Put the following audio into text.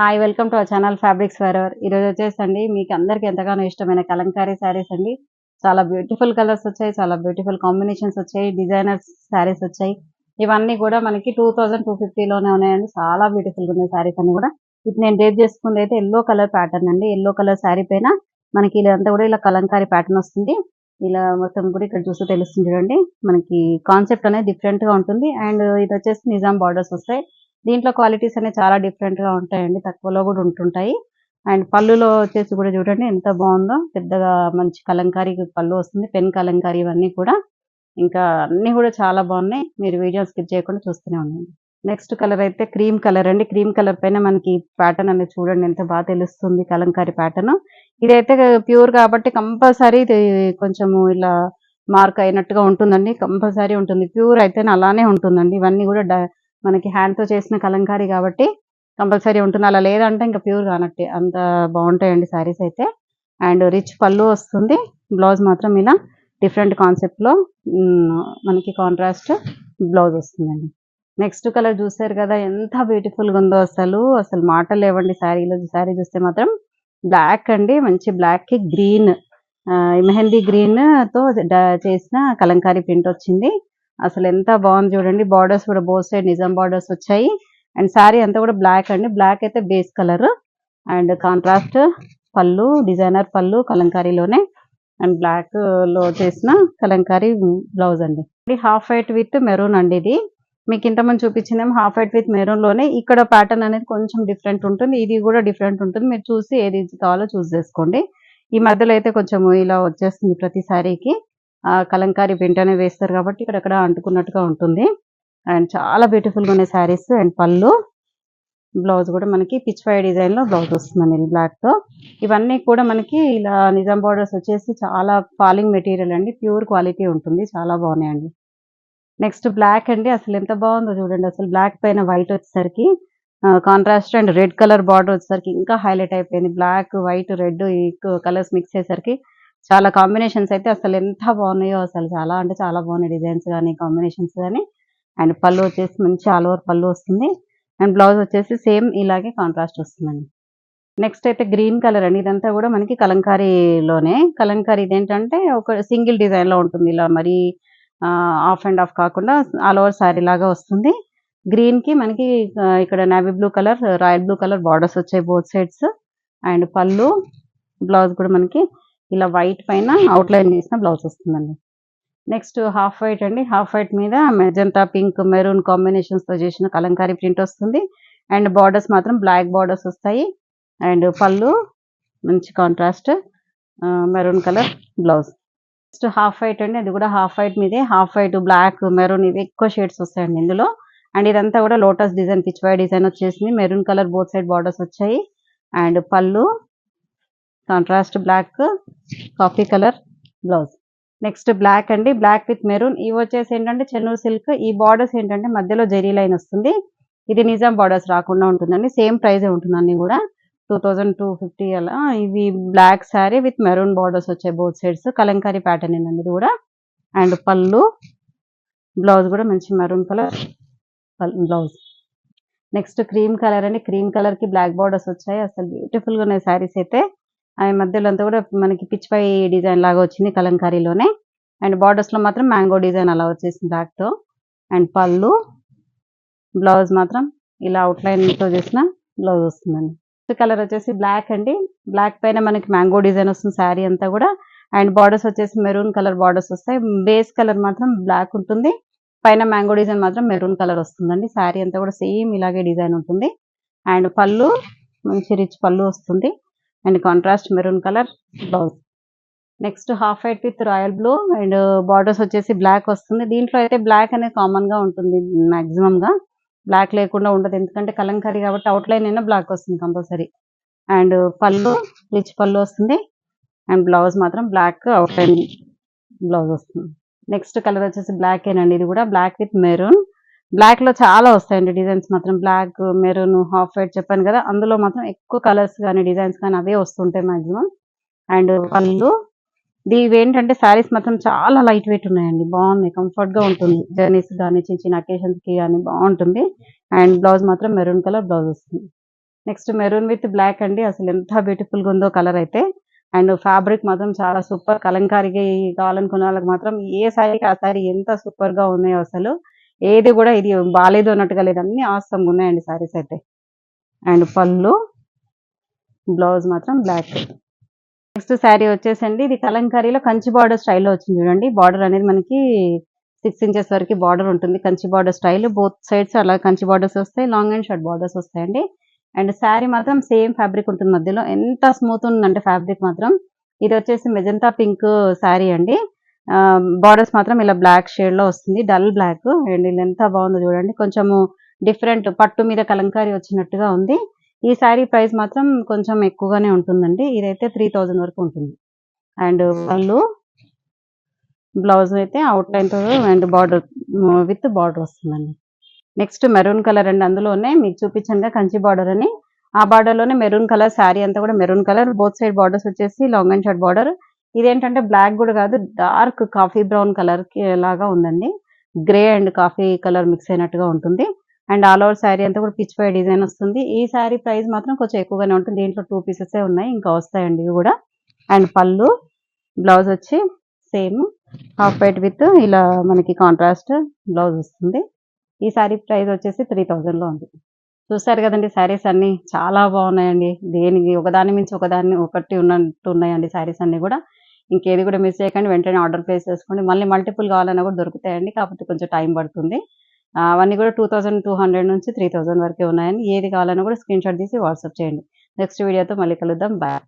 Hi welcome to our channel fabrics forever. ఈరోజు వచ్చేసండి మీకు అందరికి ఎంతగానో ఇష్టమైన కలంకారీ శారీస్ అండి. చాలా బ్యూటిఫుల్ కలర్స్ వచ్చాయి, చాలా బ్యూటిఫుల్ కాంబినేషన్స్ వచ్చాయి, డిజైనర్ శారీస్ వచ్చాయి. ఇవన్నీ కూడా మనకి 2250లోనే ఉన్నాయండి. చాలా బ్యూటిఫుల్గా ఉన్నాయి శారీస్ అన్ని కూడా. ఇప్పుడు నేను డ్రేప్ చేసుకుంది అయితే ఎల్లో కలర్ ప్యాటర్న్ అండి. ఎల్లో కలర్ శారీ పైన మనకి ఇదంతా కూడా ఇలా కలంకారీ ప్యాటర్న్ వస్తుంది. ఇలా మొత్తం కూడా ఇక్కడ చూస్తే తెలుస్తుంది చూడండి. మనకి కాన్సెప్ట్ అనేది డిఫరెంట్ గా ఉంటుంది. అండ్ ఇది వచ్చేసి నిజాం బార్డర్స్ వస్తాయి. దీంట్లో క్వాలిటీస్ అనేవి చాలా డిఫరెంట్ గా ఉంటాయండి, తక్కువలో కూడా ఉంటుంటాయి. అండ్ పళ్ళులో వచ్చేసి కూడా చూడండి ఎంత బాగుందో, పెద్దగా మంచి కలంకారీ పళ్ళు వస్తుంది, పెన్ కలంకారీ ఇవన్నీ కూడా. ఇంకా అన్ని కూడా చాలా బాగున్నాయి. మీరు వీడియో స్కిప్ చేయకుండా చూస్తూనే ఉండండి. నెక్స్ట్ కలర్ అయితే క్రీమ్ కలర్ అండి. క్రీమ్ కలర్ పైన మనకి ప్యాటర్న్ అనేది చూడండి ఎంత బాగా తెలుస్తుంది, కలంకారీ ప్యాటర్న్. ఇదైతే ప్యూర్ కాబట్టి కంపల్సరీ కొంచెము ఇలా మార్క్ అయినట్టుగా ఉంటుందండి, కంపల్సరీ ఉంటుంది. ప్యూర్ అయితే అలానే ఉంటుందండి. ఇవన్నీ కూడా మనకి హ్యాండ్ తో చేసిన కలంకారీ కాబట్టి కంపల్సరీ ఉంటుంది. అలా లేదంటే ఇంకా ప్యూర్ కానట్టే, అంత బాగుంటాయండి శారీస్ అయితే. అండ్ రిచ్ పళ్ళు వస్తుంది. బ్లౌజ్ మాత్రం ఇలా డిఫరెంట్ కాన్సెప్ట్ లో మనకి కాంట్రాస్ట్ బ్లౌజ్ వస్తుందండి. నెక్స్ట్ కలర్ చూసారు కదా ఎంత బ్యూటిఫుల్ గా ఉందో, అసలు అసలు మాటలు లేవండి. శారీ చూస్తే మాత్రం బ్లాక్ అండి, మంచి బ్లాక్ కి గ్రీన్, మెహందీ గ్రీన్ తో చేసిన కలంకారీ ప్రింట్ వచ్చింది. అసలు ఎంత బాగుంది చూడండి. బార్డర్స్ కూడా బోత్ సైడ్ నిజాం బార్డర్స్ వచ్చాయి. అండ్ శారీ అంతా కూడా బ్లాక్ అండి. బ్లాక్ అయితే బేస్ కలర్ అండ్ కాంట్రాస్ట్ పళ్ళు, డిజైనర్ పళ్ళు కలంకారీలోనే. అండ్ బ్లాక్ లో చేసిన కలంకారీ బ్లౌజ్ అండి. హాఫ్ వైట్ విత్ మెరూన్ అండి. ఇది మీకు ఇంతమంది చూపించిందేమో హాఫ్ వైట్ విత్ మెరూన్ లోనే. ఇక్కడ ప్యాటర్న్ అనేది కొంచెం డిఫరెంట్ ఉంటుంది, ఇది కూడా డిఫరెంట్ ఉంటుంది. మీరు చూసి ఏది కావాలో చూస్ చేసుకోండి. ఈ మధ్యలో అయితే కొంచెం ఇలా వచ్చేస్తుంది ప్రతి శారీకి. కలంకారీ ప్రింట్ అనేది వేస్తారు కాబట్టి ఇక్కడ అంటుకున్నట్టుగా ఉంటుంది. అండ్ చాలా బ్యూటిఫుల్ గా ఉన్నాయి శారీస్. అండ్ పళ్ళు, బ్లౌజ్ కూడా మనకి పిచ్ వై డిజైన్ లో బ్లౌజ్ వస్తుందండి బ్లాక్ తో. ఇవన్నీ కూడా మనకి ఇలా నిజాం బార్డర్స్ వచ్చేసి చాలా ఫాలింగ్ మెటీరియల్ అండి, ప్యూర్ క్వాలిటీ ఉంటుంది, చాలా బాగున్నాయండి. నెక్స్ట్ బ్లాక్ అండి. అసలు ఎంత బాగుందో చూడండి. అసలు బ్లాక్ పైన వైట్ వచ్చేసరికి contrast and red colour border వచ్చేసరికి ఇంకా హైలైట్ అయిపోయింది. బ్లాక్, వైట్, రెడ్ ఈ కలర్స్ మిక్స్ అయ్యేసరికి చాలా కాంబినేషన్స్ అయితే అసలు ఎంత బాగున్నాయో, అసలు చాలా అంటే చాలా బాగున్నాయి డిజైన్స్ కానీ కాంబినేషన్స్ కానీ. అండ్ పళ్ళు వచ్చేసి మంచి ఆల్ ఓవర్ పళ్ళు వస్తుంది. అండ్ బ్లౌజ్ వచ్చేసి సేమ్ ఇలాగే కాంట్రాస్ట్ వస్తుందండి. నెక్స్ట్ అయితే గ్రీన్ కలర్ అండి. ఇదంతా కూడా మనకి కలంకారీలోనే. కలంకారీ ఇదేంటంటే ఒక సింగిల్ డిజైన్ లో ఉంటుంది, ఇలా మరి ఆఫ్ అండ్ ఆఫ్ కాకుండా ఆల్ ఓవర్ శారీ లాగా వస్తుంది. గ్రీన్ కి మనకి ఇక్కడ navy blue colour, royal blue colour borders వచ్చాయి బోత్ సైడ్స్. అండ్ పళ్ళు, బ్లౌజ్ కూడా మనకి ఇలా వైట్ పైన అవుట్ లైన్ చేసిన బ్లౌజ్ వస్తుందండి. నెక్స్ట్ హాఫ్ వైట్ అండి. హాఫ్ వైట్ మీద మెజంతా పింక్, మెరూన్ కాంబినేషన్స్ తో చేసిన కలంకారీ ప్రింట్ వస్తుంది. అండ్ బార్డర్స్ మాత్రం బ్లాక్ బార్డర్స్ వస్తాయి. అండ్ పళ్ళు మంచి contrast maroon colour blouse. Next half white అండి. అది కూడా హాఫ్ వైట్ మీదే హాఫ్ వైట్, బ్లాక్, మెరూన్ ఇవి ఎక్కువ షేడ్స్ వస్తాయండి ఇందులో. అండ్ ఇదంతా కూడా lotus design, Pichwai design వచ్చేసింది. Maroon colour both side borders వచ్చాయి. And pallu contrast black, coffee colour blouse. Next black అండి. Black with maroon. ఇవి వచ్చేసి ఏంటంటే చెన్నూరు సిల్క్. ఈ బార్డర్స్ ఏంటంటే మధ్యలో జెరీ లైన్ వస్తుంది. ఇది నిజాం బార్డర్స్ రాకుండా ఉంటుందండి. సేమ్ ప్రైజే ఉంటుంది అన్ని కూడా 2250 అలా. ఇవి black sari with maroon borders వచ్చాయి బోత్ సైడ్స్. కలంకారీ ప్యాటర్న్ ఏంటండి ఇది కూడా. అండ్ పళ్ళు, బ్లౌజ్ కూడా మంచి maroon colour blouse. Next cream colour అండి. క్రీమ్ కలర్ కి బ్లాక్ బార్డర్స్ వచ్చాయి. అసలు బ్యూటిఫుల్ గా ఉన్నాయి శారీస్ అయితే. ఆ మధ్యలో అంతా కూడా మనకి పిచ్ పై డిజైన్ లాగా వచ్చింది కలంకారీలోనే. అండ్ బార్డర్స్ లో మాత్రం మ్యాంగో డిజైన్ అలా వచ్చేసింది బ్లాక్ తో. అండ్ పళ్ళు, బ్లౌజ్ మాత్రం ఇలా అవుట్ లైన్ తో చేసిన బ్లౌజ్ వస్తుందండి. నెక్స్ట్ కలర్ వచ్చేసి బ్లాక్ అండి. బ్లాక్ పైన మనకి మ్యాంగో డిజైన్ వస్తుంది శారీ అంతా కూడా. అండ్ బార్డర్స్ వచ్చేసి మెరూన్ కలర్ బార్డర్స్ వస్తాయి. బేస్ కలర్ మాత్రం బ్లాక్ ఉంటుంది, పైన మ్యాంగో డిజైన్ మాత్రం మెరూన్ కలర్ వస్తుందండి. శారీ అంతా కూడా సేమ్ ఇలాగే డిజైన్ ఉంటుంది. అండ్ పళ్ళు మంచి రిచ్ పళ్ళు వస్తుంది. And contrast maroon colour blouse. Next half white with royal blue and borders వచ్చేసి బ్లాక్ వస్తుంది. దీంట్లో అయితే బ్లాక్ అనేది కామన్ గా ఉంటుంది మాక్సిమం గా, బ్లాక్ లేకుండా ఉండదు. ఎందుకంటే కలంకారీ కాబట్టి అవుట్ లైన్ అయినా బ్లాక్ వస్తుంది కంపల్సరీ. అండ్ పళ్ళు రిచ్ పళ్ళు వస్తుంది. అండ్ బ్లౌజ్ మాత్రం బ్లాక్ అవుట్ లైన్ బ్లౌజ్ వస్తుంది. నెక్స్ట్ కలర్ వచ్చేసి బ్లాక్ ఏనండి. ఇది కూడా బ్లాక్ విత్ మెరూన్. బ్లాక్ లో చాలా వస్తాయండి డిజైన్స్ మాత్రం. బ్లాక్, మెరూన్, హాఫ్ వైట్ చెప్పాను కదా, అందులో మాత్రం ఎక్కువ కలర్స్ కానీ డిజైన్స్ కానీ అవే వస్తుంటాయి మాక్సిమం. అండ్ పళ్ళు. ఇవేంటంటే శారీస్ మాత్రం చాలా లైట్ వెయిట్ ఉన్నాయండి, బాగున్నాయి, కంఫర్ట్ గా ఉంటుంది. జర్నీస్ కానీ చిన్న చిన్న అకేషన్స్ కి కానీ బాగుంటుంది. అండ్ బ్లౌజ్ మాత్రం మెరూన్ కలర్ బ్లౌజ్ వస్తుంది. నెక్స్ట్ మెరూన్ విత్ బ్లాక్ అండి. అసలు ఎంత బ్యూటిఫుల్‌గా ఉందో కలర్ అయితే. అండ్ ఫ్యాబ్రిక్ మాత్రం చాలా సూపర్. కలంకారీకి కావాలనుకున్న వాళ్ళకి మాత్రం ఏ శారీకి ఆ శారీ ఎంత సూపర్‌గా ఉన్నాయో అసలు. ఏది కూడా ఇది బాలేదు అన్నట్టుగా లేదు. అన్నీ ఆసమ్‌గా ఉన్నాయండి శారీస్ అయితే. అండ్ పళ్ళు, బ్లౌజ్ మాత్రం బ్లాక్. నెక్స్ట్ శారీ వచ్చేసండి ఇది కలంకారీలో కంచి బార్డర్ స్టైల్‌లో వచ్చింది చూడండి. బార్డర్ అనేది మనకి 6 ఇంచెస్ వరకు బార్డర్ ఉంటుంది. Kanchi border style. Both sides అలా కంచి బార్డర్స్ వస్తాయి. లాంగ్ అండ్ షార్ట్ బార్డర్స్ వస్తాయండి. అండ్ శారీ మాత్రం సేమ్ ఫ్యాబ్రిక్ ఉంటుంది మధ్యలో. ఎంత స్మూత్ ఉందంటే ఫ్యాబ్రిక్ మాత్రం. ఇది వచ్చేసి మెజంతా పింక్ శారీ అండి. బార్డర్స్ మాత్రం ఇలా బ్లాక్ షేడ్‌లో వస్తుంది. Dull black. అండ్ ఇది ఎంత బాగుందో చూడండి. కొంచెము డిఫరెంట్ పట్టు మీద కలంకారీ వచ్చినట్టుగా ఉంది. ఈ శారీ ప్రైస్ మాత్రం కొంచెం ఎక్కువగానే ఉంటుందండి. ఇదైతే 3000 వరకు ఉంటుంది. అండ్ పళ్ళు, బ్లౌజ్ అయితే అవుట్‌లైన్‌తో అండ్ బార్డర్ విత్ బార్డర్ వస్తుందండి. నెక్స్ట్ మెరూన్ కలర్ అండి. అందులోనే మీకు చూపించానుగా కంచి బార్డర్ అని. ఆ బార్డర్‌లోనే మెరూన్ కలర్ శారీ అంతా కూడా maroon colour. Both side borders వచ్చేసి లాంగ్ అండ్ షార్ట్ బార్డర్. ఇదేంటంటే బ్లాక్ కూడా కాదు. డార్క్ కాఫీ బ్రౌన్ కలర్‌కి లాగా ఉందండి. Grey and coffee colour mix అయినట్టుగా ఉంటుంది. అండ్ ఆల్ ఓవర్ శారీ అంతా కూడా పిచ్ పై డిజైన్ వస్తుంది. ఈ శారీ ప్రైస్ మాత్రం కొంచెం ఎక్కువగానే ఉంటుంది. దీంట్లో 2 పీసెసే ఉన్నాయి. ఇంకా వస్తాయండి ఇవి కూడా. అండ్ పళ్ళు, బ్లౌజ్ వచ్చి సేమ్ హాఫ్ వైట్ విత్ ఇలా మనకి కాంట్రాస్ట్ బ్లౌజ్ వస్తుంది. ఈ శారీ ప్రైస్ వచ్చేసి 3000లో ఉంది. చూసారు కదండీ శారీస్ అన్నీ. చాలా బాగున్నాయండి. దేనికి ఒకదాని మించి ఒకటి ఉన్నట్టు ఉన్నాయండి శారీస్ అన్నీ కూడా. ఇంకేది కూడా మిస్ చేయకండి. వెంటనే ఆర్డర్ ప్లేస్ చేసుకోండి. మళ్ళీ మల్టిపుల్ కావాలన్నా కూడా దొరుకుతాయండి. కాకపోతే కొంచెం టైం పడుతుంది. అవన్నీ కూడా 2200 నుంచి 3000 వరకే ఉన్నాయండి. ఏది కావాలన్నా కూడా స్క్రీన్‌షాట్ తీసి వాట్సాప్ చేయండి. నెక్స్ట్ వీడియోతో మళ్ళీ కలుద్దాం. బాయ్.